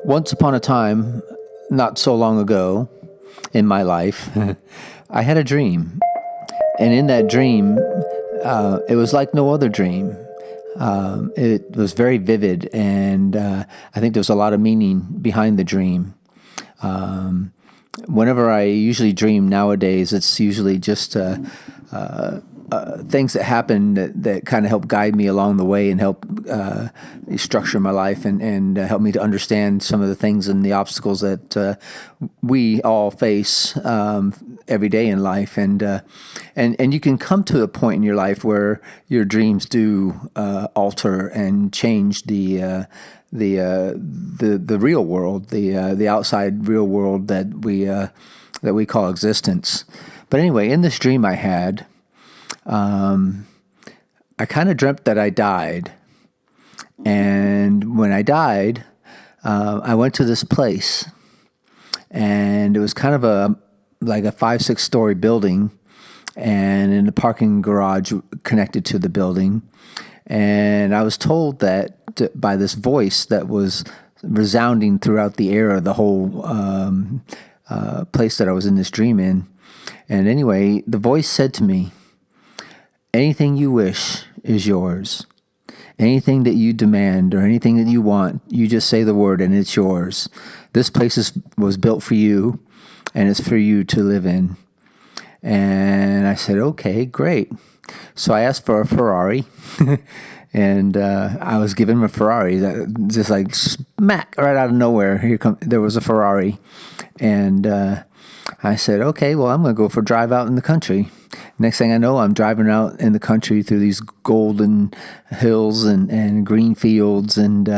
Once upon a time, not so long ago in my life, I had a dream. And in that dream, it was like no other dream. It was very vivid, and I think there was a lot of meaning behind the dream. Whenever I usually dream nowadays, it's usually just things that happen that kind of help guide me along the way and help structure my life and help me to understand some of the things and the obstacles that we all face every day in life. And you can come to a point in your life where your dreams do alter and change the real world, the outside real world that we call existence. But anyway, in this dream I had, I kind of dreamt that I died, and when I died, I went to this place, and it was kind of like a 5-6 story building, and in the parking garage connected to the building. And I was told that by this voice that was resounding throughout the air of the whole place that I was in this dream in. And anyway, the voice said to me, "Anything you wish is yours. Anything that you demand or anything that you want, you just say the word and it's yours. This place was built for you, and it's for you to live in." And I said, okay, great. So I asked for a Ferrari, and I was given a Ferrari, just like smack right out of nowhere. There was a Ferrari, and I said, okay, well, I'm going to go for a drive out in the country. Next thing I know, I'm driving out in the country through these golden hills and green fields and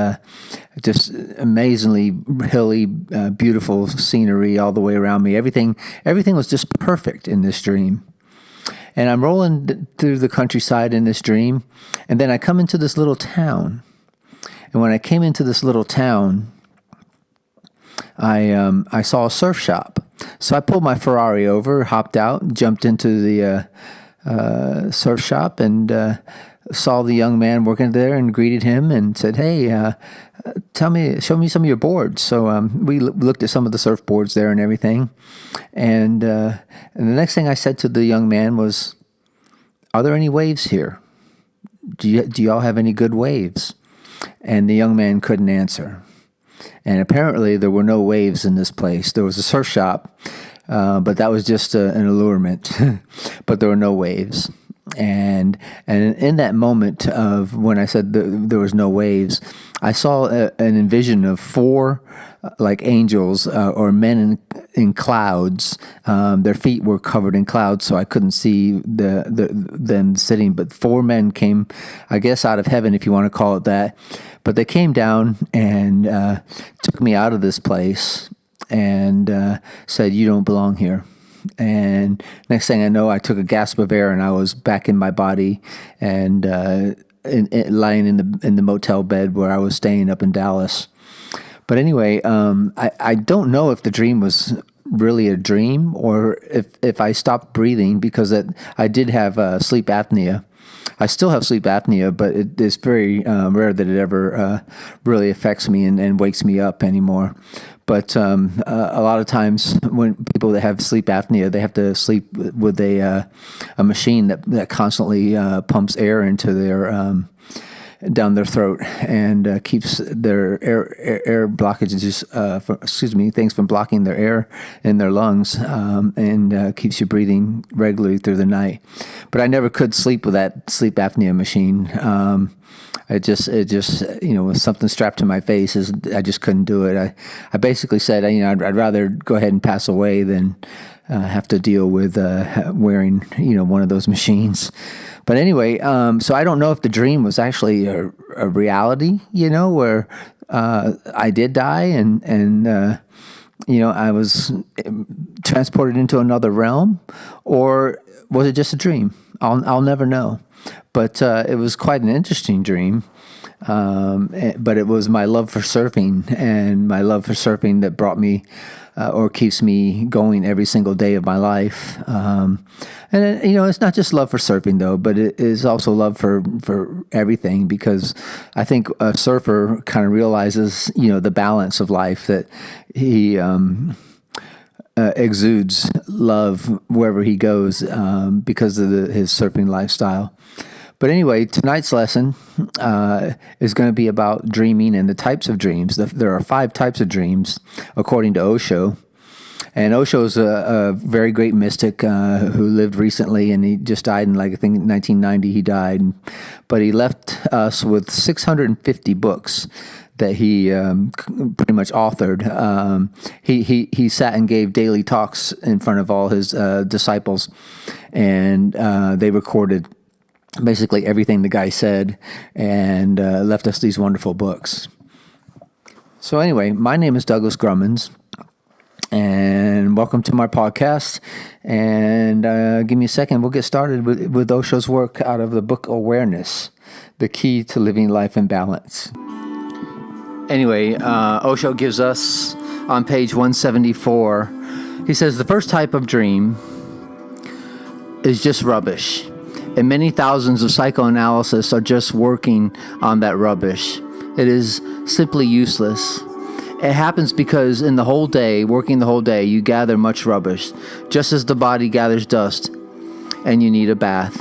just amazingly hilly, beautiful scenery all the way around me. Everything was just perfect in this dream. And I'm rolling through the countryside in this dream, and then I come into this little town. And when I came into this little town, I saw a surf shop. So I pulled my Ferrari over, hopped out, jumped into the surf shop, and saw the young man working there and greeted him and said, "Hey, show me some of your boards." So we looked at some of the surfboards there and everything. And the next thing I said to the young man was, "Are there any waves here? Do y'all have any good waves?" And the young man couldn't answer. And apparently there were no waves in this place. There was a surf shop, but that was just an allurement. But there were no waves. And in that moment of when I said there was no waves, I saw an envision of 4 like angels or men in clouds. Their feet were covered in clouds, so I couldn't see them sitting. But 4 men came, I guess, out of heaven, if you want to call it that. But they came down and took me out of this place and said, "You don't belong here." And next thing I know, I took a gasp of air and I was back in my body and lying in the motel bed where I was staying up in Dallas. But anyway, I don't know if the dream was really a dream or if I stopped breathing, because I did have sleep apnea. I still have sleep apnea, but it's very rare that it ever really affects me and wakes me up anymore. But a lot of times when people that have sleep apnea, they have to sleep with a machine that constantly pumps air into their down their throat and keeps their air blockages, things from blocking their air in their lungs, and keeps you breathing regularly through the night. But I never could sleep with that sleep apnea machine. It just with something strapped to my face, I just couldn't do it. I basically said, I'd rather go ahead and pass away than have to deal with wearing one of those machines. But anyway, so I don't know if the dream was actually a reality, where I did die and I was transported into another realm, or was it just a dream? I'll never know. But it was quite an interesting dream. But it was my love for surfing that brought me or keeps me going every single day of my life. It's not just love for surfing though, but it is also love for everything, because I think a surfer kind of realizes, the balance of life, that he exudes love wherever he goes because of his surfing lifestyle. But anyway, tonight's lesson is going to be about dreaming and the types of dreams. There are 5 types of dreams, according to Osho. And Osho is a very great mystic who lived recently, and he just died in, I think, 1990 he died. But he left us with 650 books that he pretty much authored. He sat and gave daily talks in front of all his disciples, and they recorded basically everything the guy said, and left us these wonderful books. So anyway, my name is Douglas Grummons, and welcome to my podcast. And give me a second, we'll get started with Osho's work out of the book Awareness, The Key to Living Life in Balance. Anyway, Osho gives us on page 174, he says, the first type of dream is just rubbish. And many thousands of psychoanalysts are just working on that rubbish. It is simply useless. It happens because working the whole day, you gather much rubbish, just as the body gathers dust, and you need a bath.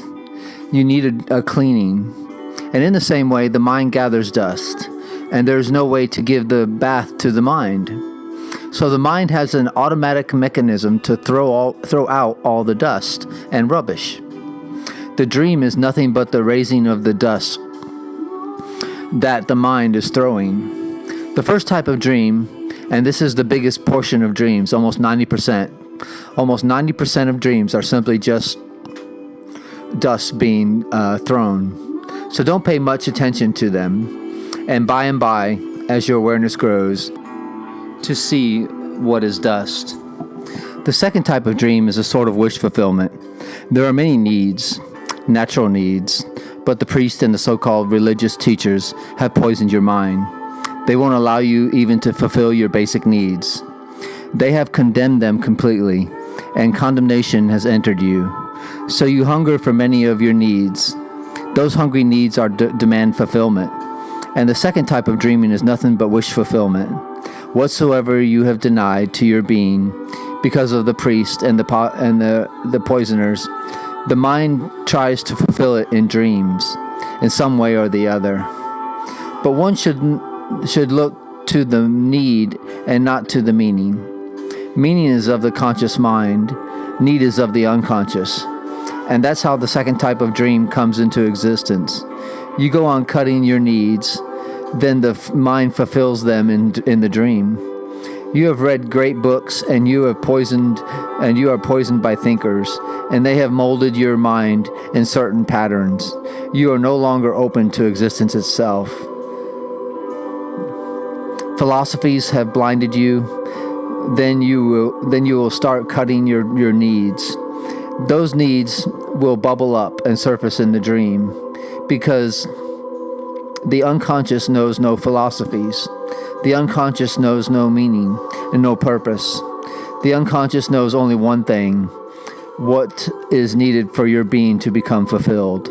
You need a cleaning. And in the same way, the mind gathers dust, and there's no way to give the bath to the mind. So the mind has an automatic mechanism to throw out all the dust and rubbish. The dream is nothing but the raising of the dust that the mind is throwing. The first type of dream, and this is the biggest portion of dreams, almost 90%. Almost 90% of dreams are simply just dust being thrown. So don't pay much attention to them. And by, as your awareness grows, to see what is dust. The second type of dream is a sort of wish fulfillment. There are many needs, natural needs, but the priest and the so-called religious teachers have poisoned your mind. They won't allow you even to fulfill your basic needs. They have condemned them completely, and condemnation has entered you. So you hunger for many of your needs. Those hungry needs are demand fulfillment. And the second type of dreaming is nothing but wish fulfillment. Whatsoever you have denied to your being because of the priest and the poisoners, the mind tries to fulfill it in dreams, in some way or the other. But one should look to the need and not to the meaning. Meaning is of the conscious mind. Need is of the unconscious. And that's how the second type of dream comes into existence. You go on cutting your needs, then the mind fulfills them in the dream. You have read great books, and you are poisoned by thinkers, and they have molded your mind in certain patterns. You are no longer open to existence itself. Philosophies have blinded you. Then you will start cutting your needs. Those needs will bubble up and surface in the dream, because the unconscious knows no philosophies. The unconscious knows no meaning and no purpose. The unconscious knows only one thing: what is needed for your being to become fulfilled.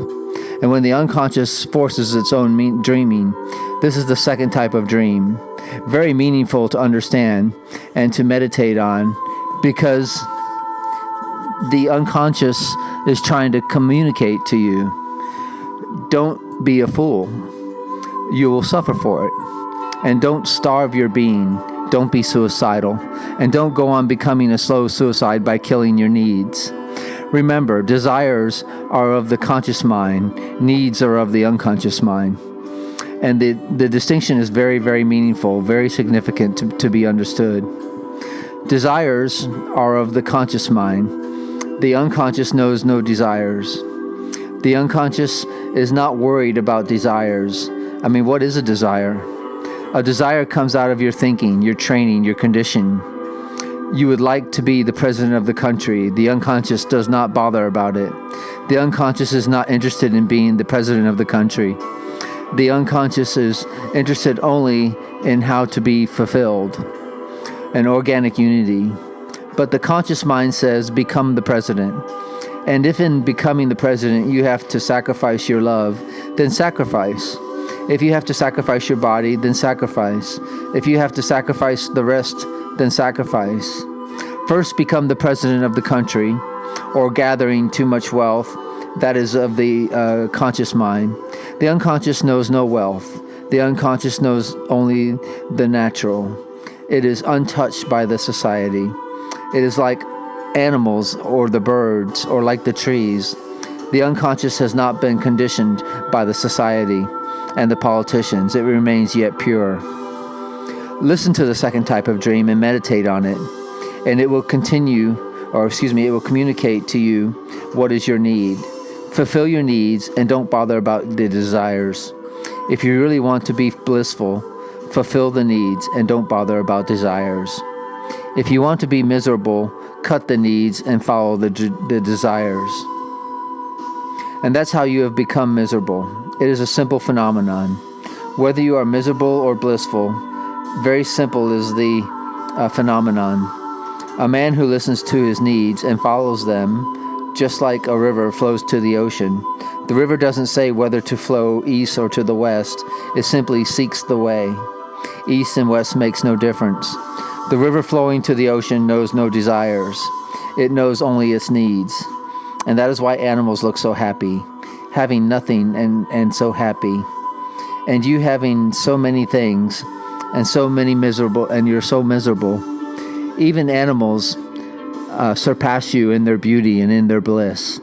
And when the unconscious forces its own dreaming, this is the second type of dream. Very meaningful to understand and to meditate on, because the unconscious is trying to communicate to you. Don't be a fool. You will suffer for it. And don't starve your being. Don't be suicidal. And don't go on becoming a slow suicide by killing your needs. Remember, desires are of the conscious mind. Needs are of the unconscious mind. And the distinction is very, very meaningful, very significant to be understood. Desires are of the conscious mind. The unconscious knows no desires. The unconscious is not worried about desires. I mean, what is a desire? A desire comes out of your thinking, your training, your condition. You would like to be the president of the country. The unconscious does not bother about it. The unconscious is not interested in being the president of the country. The unconscious is interested only in how to be fulfilled, an organic unity. But the conscious mind says, become the president. And if in becoming the president you have to sacrifice your love, then sacrifice. If you have to sacrifice your body, then sacrifice. If you have to sacrifice the rest, then sacrifice. First, become the president of the country, or gathering too much wealth, that is of the conscious mind. The unconscious knows no wealth. The unconscious knows only the natural. It is untouched by the society. It is like animals or the birds or like the trees. The unconscious has not been conditioned by the society and the politicians. It remains yet pure. Listen to the second type of dream and meditate on it, and it will it will communicate to you what is your need. Fulfill your needs and don't bother about the desires. If you really want to be blissful, fulfill the needs and don't bother about desires. If you want to be miserable, cut the needs and follow the desires. And that's how you have become miserable. It is a simple phenomenon. Whether you are miserable or blissful, very simple is the phenomenon. A man who listens to his needs and follows them, just like a river flows to the ocean. The river doesn't say whether to flow east or to the west. It simply seeks the way. East and west makes no difference. The river flowing to the ocean knows no desires. It knows only its needs. And that is why animals look so happy, having nothing and so happy. And you having so many things and so many miserable, and you're so miserable. Even animals surpass you in their beauty and in their bliss.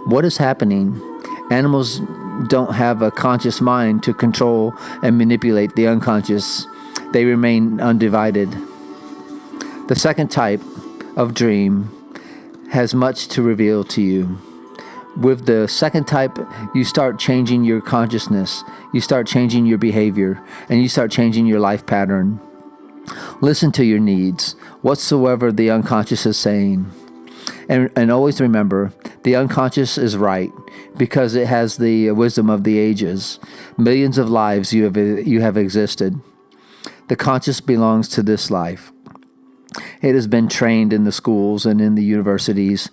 What is happening? Animals don't have a conscious mind to control and manipulate the unconscious. They remain undivided. The second type of dream has much to reveal to you. With the second type, you start changing your consciousness, you start changing your behavior, and you start changing your life pattern. Listen to your needs, whatsoever the unconscious is saying. And always remember, the unconscious is right, because it has the wisdom of the ages. Millions of lives you have existed. The conscious belongs to this life. It has been trained in the schools and in the universities,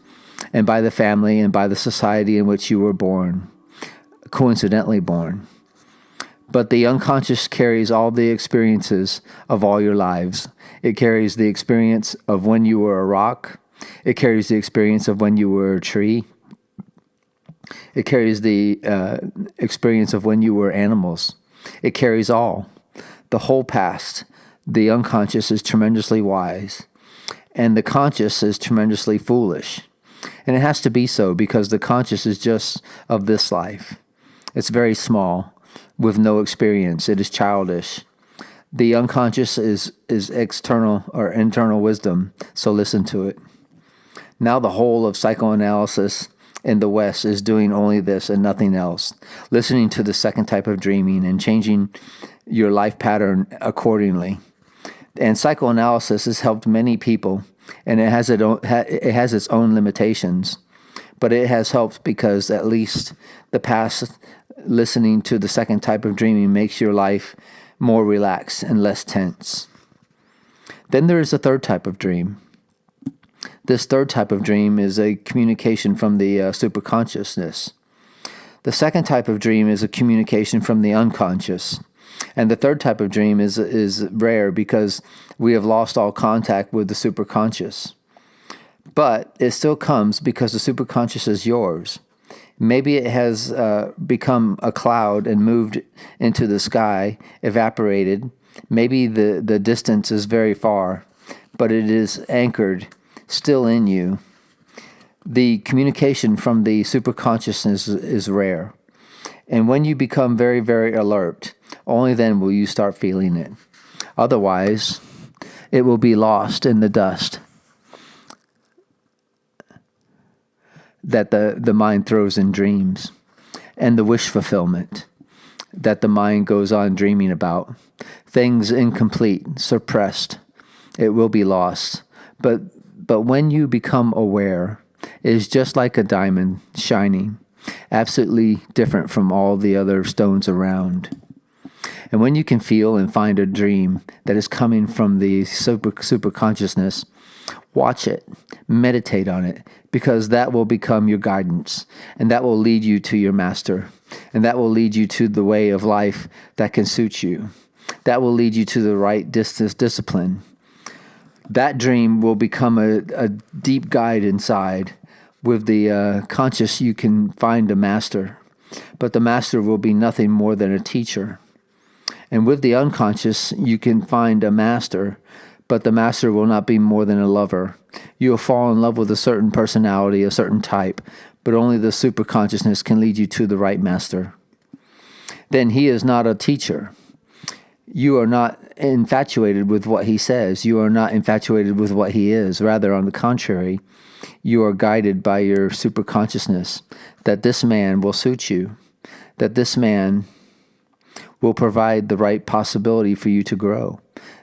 and by the family and by the society in which you were born, coincidentally born. But the unconscious carries all the experiences of all your lives. It carries the experience of when you were a rock. It carries the experience of when you were a tree. It carries the experience of when you were animals. It carries all, the whole past. The unconscious is tremendously wise, and the conscious is tremendously foolish. And it has to be so because the conscious is just of this life. It's very small, with no experience. It is childish. The unconscious is external or internal wisdom, so listen to it. Now the whole of psychoanalysis in the West is doing only this and nothing else. Listening to the second type of dreaming and changing your life pattern accordingly. And psychoanalysis has helped many people, and it has its own limitations. But it has helped because at least the past listening to the second type of dreaming makes your life more relaxed and less tense. Then there is a third type of dream. This third type of dream is a communication from the superconsciousness. The second type of dream is a communication from the unconscious. And the third type of dream is rare because we have lost all contact with the superconscious. But it still comes because the superconscious is yours. Maybe it has become a cloud and moved into the sky, evaporated. Maybe the distance is very far, but it is anchored still in you. The communication from the superconsciousness is rare. And when you become very, very alert, only then will you start feeling it. Otherwise, it will be lost in the dust that the mind throws in dreams, and the wish fulfillment that the mind goes on dreaming about. Things incomplete, suppressed, it will be lost. But when you become aware, it is just like a diamond shining, absolutely different from all the other stones around. And when you can feel and find a dream that is coming from the super consciousness, watch it, meditate on it, because that will become your guidance, and that will lead you to your master, and that will lead you to the way of life that can suit you. That will lead you to the right discipline. That dream will become a deep guide inside. With the conscious, you can find a master, but the master will be nothing more than a teacher. And with the unconscious, you can find a master, but the master will not be more than a lover. You will fall in love with a certain personality, a certain type, but only the superconsciousness can lead you to the right master. Then he is not a teacher. You are not infatuated with what he says. You are not infatuated with what he is. Rather, on the contrary, you are guided by your superconsciousness that this man will suit you, that this man will provide the right possibility for you to grow,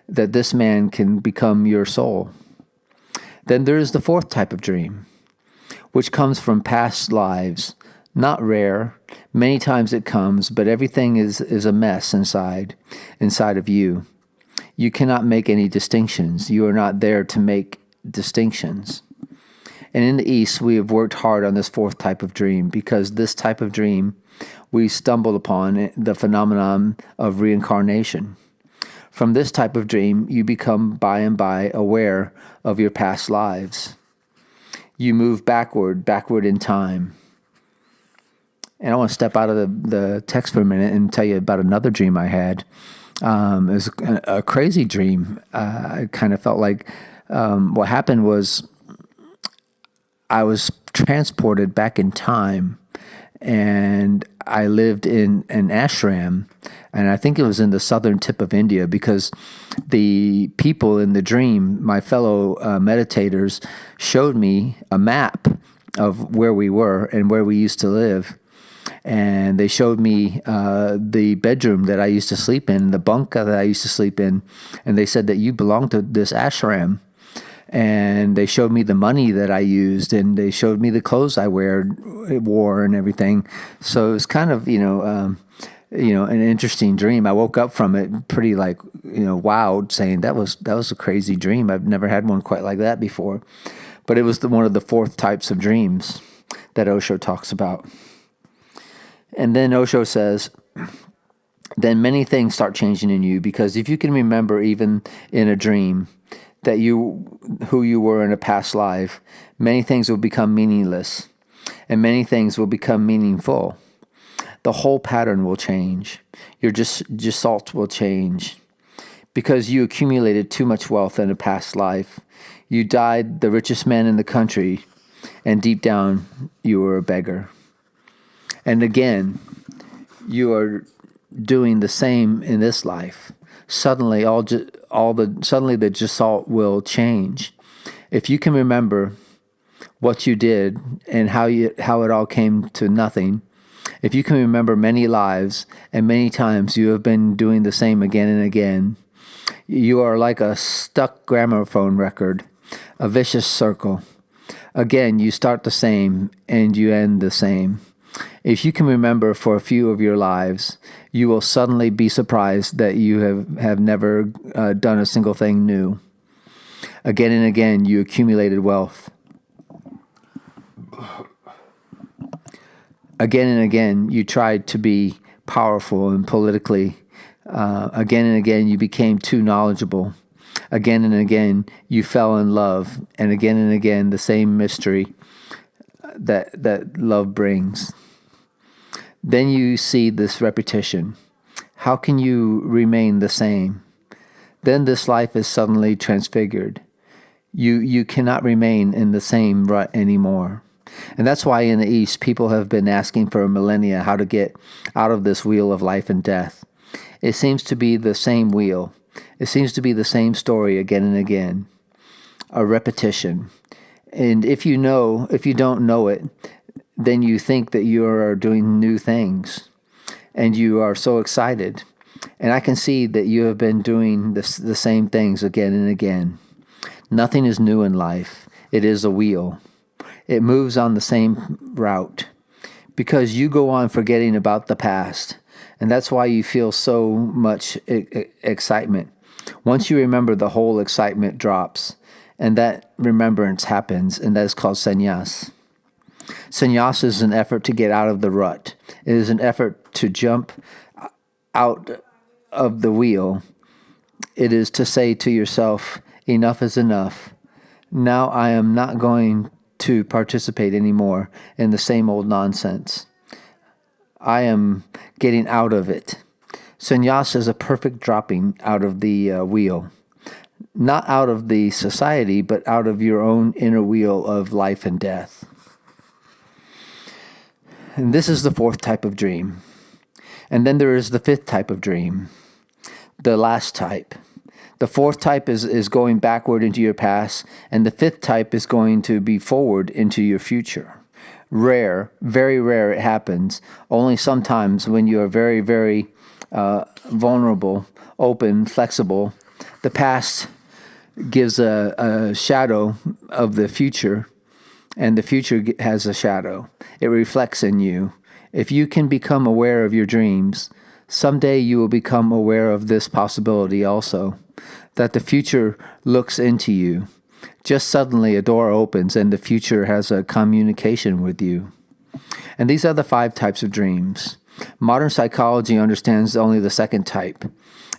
that this man can become your soul. Then there is the fourth type of dream, which comes from past lives. Not rare. Many times it comes, but everything is a mess inside of you. You cannot make any distinctions. You are not there to make distinctions. And in the East, we have worked hard on this fourth type of dream, because this type of dream, we stumbled upon the phenomenon of reincarnation. From this type of dream, you become by and by aware of your past lives. You move backward in time. And I want to step out of the text for a minute and tell you about another dream I had. It was a crazy dream. I kind of felt like what happened was I was transported back in time, and I lived in an ashram, and I think it was in the southern tip of India, because the people in the dream, my fellow meditators, showed me a map of where we were and where we used to live. And they showed me the bedroom that I used to sleep in, the bunk that I used to sleep in, and they said that you belong to this ashram. And they showed me the money that I used, and they showed me the clothes I wore and everything. So it was kind of, an interesting dream. I woke up from it pretty wowed, saying that was a crazy dream. I've never had one quite like that before. But it was one of the fourth types of dreams that Osho talks about. And then Osho says, then many things start changing in you, because if you can remember even in a dream that who you were in a past life, many things will become meaningless, and many things will become meaningful. The whole pattern will change. Your gesalt will change, because you accumulated too much wealth in a past life. You died the richest man in the country, and deep down you were a beggar. And again, you are doing the same in this life. Suddenly, the gesalt will change. If you can remember what you did and how it all came to nothing, if you can remember many lives and many times you have been doing the same again and again, you are like a stuck gramophone record, a vicious circle. Again, you start the same and you end the same. If you can remember for a few of your lives, you will suddenly be surprised that you have never done a single thing new. Again and again, you accumulated wealth. Again and again, you tried to be powerful and politically. Again and again, you became too knowledgeable. Again and again, you fell in love. And again, the same mystery that love brings. Then you see this repetition. How can you remain the same? Then this life is suddenly transfigured. You cannot remain in the same rut anymore. And that's why in the East, people have been asking for millennia how to get out of this wheel of life and death. It seems to be the same wheel. It seems to be the same story again and again. A repetition. And if you don't know it, then you think that you are doing new things, and you are so excited. And I can see that you have been doing the same things again and again. Nothing is new in life. It is a wheel. It moves on the same route because you go on forgetting about the past. And that's why you feel so much excitement. Once you remember, the whole excitement drops. And that remembrance happens, and that is called sannyas. Sannyas is an effort to get out of the rut. It is an effort to jump out of the wheel. It is to say to yourself, enough is enough. Now I am not going to participate anymore in the same old nonsense. I am getting out of it. Sannyas is a perfect dropping out of the wheel. Not out of the society, but out of your own inner wheel of life and death. And this is the fourth type of dream. And then there is the fifth type of dream, the last type. The fourth type is going backward into your past, and the fifth type is going to be forward into your future. Rare, very rare it happens. Only sometimes when you are very, very vulnerable, open, flexible. The past gives a shadow of the future, and the future has a shadow. It reflects in you. If you can become aware of your dreams, someday you will become aware of this possibility also, that the future looks into you. Just suddenly a door opens and the future has a communication with you. And these are the 5 types of dreams. Modern psychology understands only the second type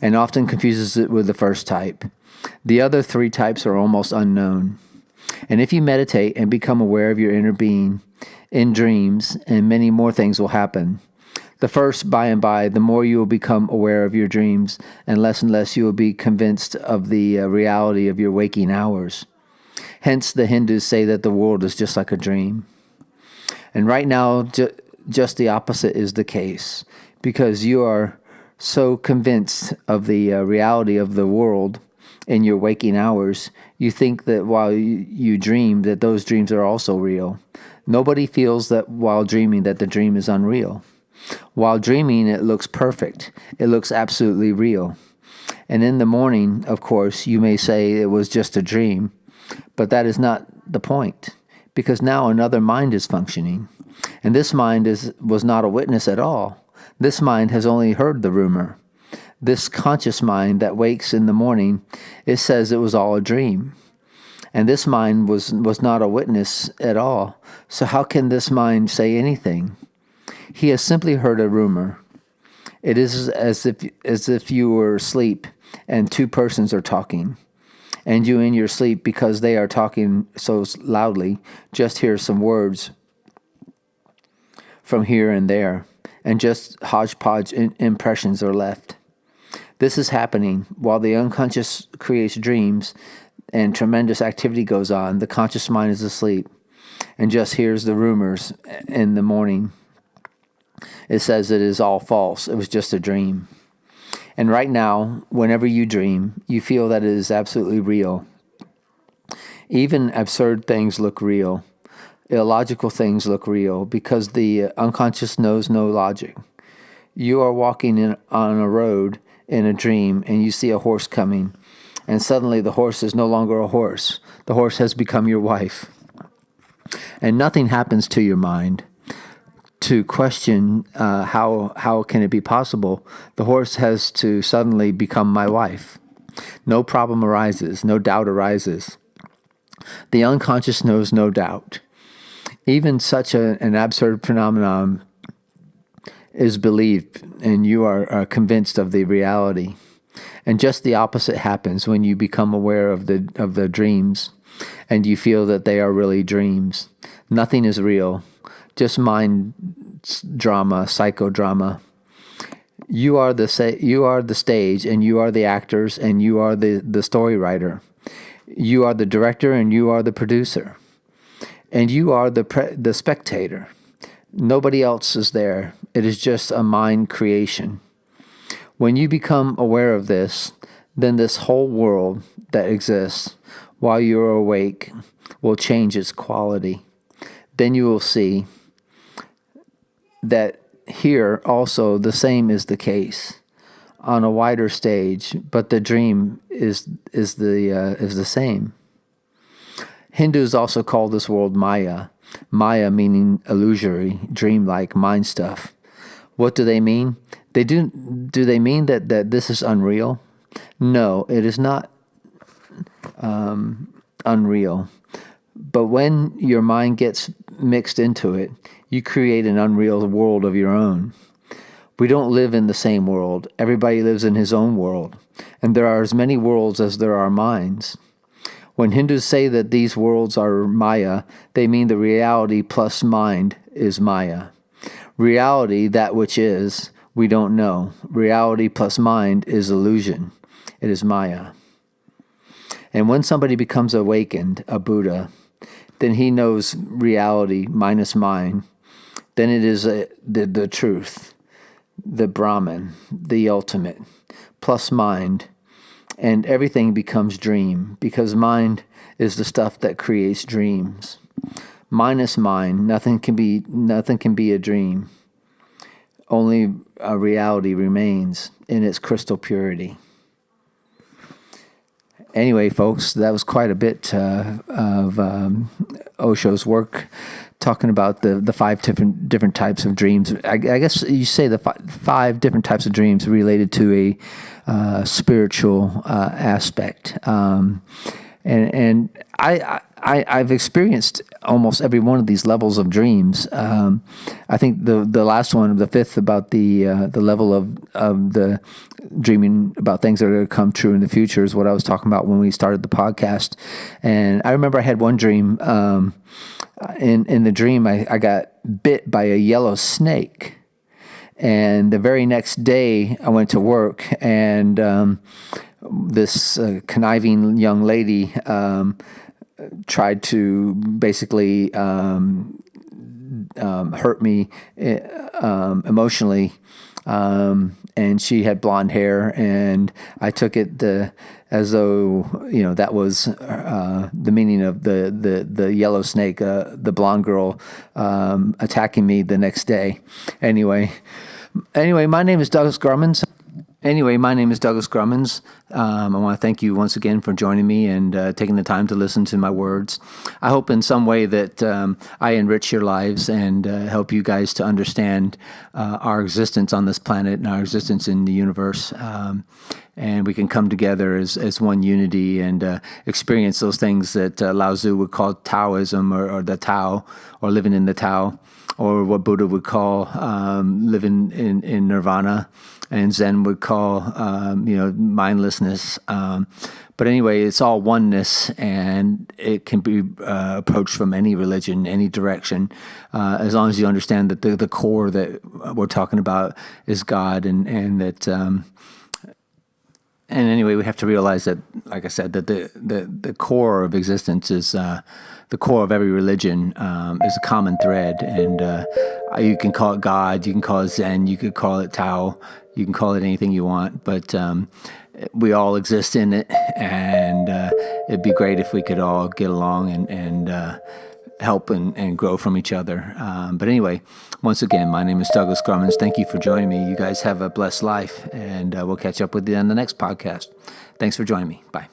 and often confuses it with the first type. The other 3 types are almost unknown. And if you meditate and become aware of your inner being in dreams, and many more things will happen. The first, by and by, the more you will become aware of your dreams, and less you will be convinced of the reality of your waking hours. Hence, the Hindus say that the world is just like a dream. And right now, just the opposite is the case, because you are so convinced of the reality of the world in your waking hours, you think that while you dream, that those dreams are also real. Nobody feels that while dreaming that the dream is unreal. While dreaming, it looks perfect. It looks absolutely real. And in the morning, of course, you may say it was just a dream, but that is not the point, because now another mind is functioning. And this mind was not a witness at all. This mind has only heard the rumor. This conscious mind that wakes in the morning, it says it was all a dream. And this mind was not a witness at all. So how can this mind say anything? He has simply heard a rumor. It is as if you were asleep and 2 persons are talking. And you in your sleep, because they are talking so loudly, just hear some words from here and there. And just hodgepodge impressions are left. This is happening while the unconscious creates dreams and tremendous activity goes on. The conscious mind is asleep and just hears the rumors in the morning. It says it is all false. It was just a dream. And right now, whenever you dream, you feel that it is absolutely real. Even absurd things look real. Illogical things look real because the unconscious knows no logic. You are walking on a road in a dream and you see a horse coming, and suddenly the horse is no longer a horse. The horse has become your wife. And nothing happens to your mind to question how can it be possible. The horse has to suddenly become my wife. No problem arises, no doubt arises. The unconscious knows no doubt. Even such an absurd phenomenon is believed, and you are convinced of the reality. And just the opposite happens when you become aware of the dreams, and you feel that they are really dreams. Nothing is real, just mind drama, psychodrama. You are the stage, and you are the actors, and you are the story writer. You are the director, and you are the producer, and you are the spectator. Nobody else is there. It is just a mind creation. When you become aware of this, then this whole world that exists while you are awake will change its quality. Then you will see that here also the same is the case on a wider stage, but the dream is the same. Hindus also call this world Maya. Maya meaning illusory, dreamlike, mind stuff. What do they mean? Do they mean that this is unreal? No, it is not unreal. But when your mind gets mixed into it, you create an unreal world of your own. We don't live in the same world. Everybody lives in his own world. And there are as many worlds as there are minds. When Hindus say that these worlds are Maya, they mean the reality plus mind is Maya. Reality, that which is, we don't know. Reality plus mind is illusion. It is Maya. And when somebody becomes awakened, a Buddha, then he knows reality minus mind. Then it is the truth, the Brahman, the ultimate, plus mind. And everything becomes dream, because mind is the stuff that creates dreams. Minus mind, nothing can be a dream. Only a reality remains in its crystal purity. Anyway, folks, that was quite a bit of Osho's work, talking about the five different types of dreams. I guess you say the five different types of dreams related to a spiritual aspect. And I've experienced almost every one of these levels of dreams. I think the last one, the fifth, about the level of the dreaming about things that are going to come true in the future, is what I was talking about when we started the podcast. And I remember I had one dream. In the dream, I got bit by a yellow snake. And the very next day, I went to work, and this conniving young lady tried to basically hurt me emotionally. And she had blonde hair, and I took it as though that was the meaning of the yellow snake, the blonde girl attacking me the next day. Anyway, my name is Douglas Grummons. I want to thank you once again for joining me and taking the time to listen to my words. I hope in some way that I enrich your lives and help you guys to understand our existence on this planet and our existence in the universe. And we can come together as one unity and experience those things that Lao Tzu would call Taoism, or the Tao, or living in the Tao, or what Buddha would call living in nirvana, and Zen would call mindlessness. But anyway, it's all oneness, and it can be approached from any religion, any direction, as long as you understand that the core that we're talking about is God, and that. And anyway, we have to realize that, like I said, that the core of existence is the core of every religion is a common thread. And you can call it God, you can call it Zen, you could call it Tao, you can call it anything you want, but we all exist in it, and it'd be great if we could all get along and help and grow from each other. But anyway, once again, my name is Douglas Grummons. Thank you for joining me. You guys have a blessed life, and we'll catch up with you on the next podcast. Thanks for joining me. Bye.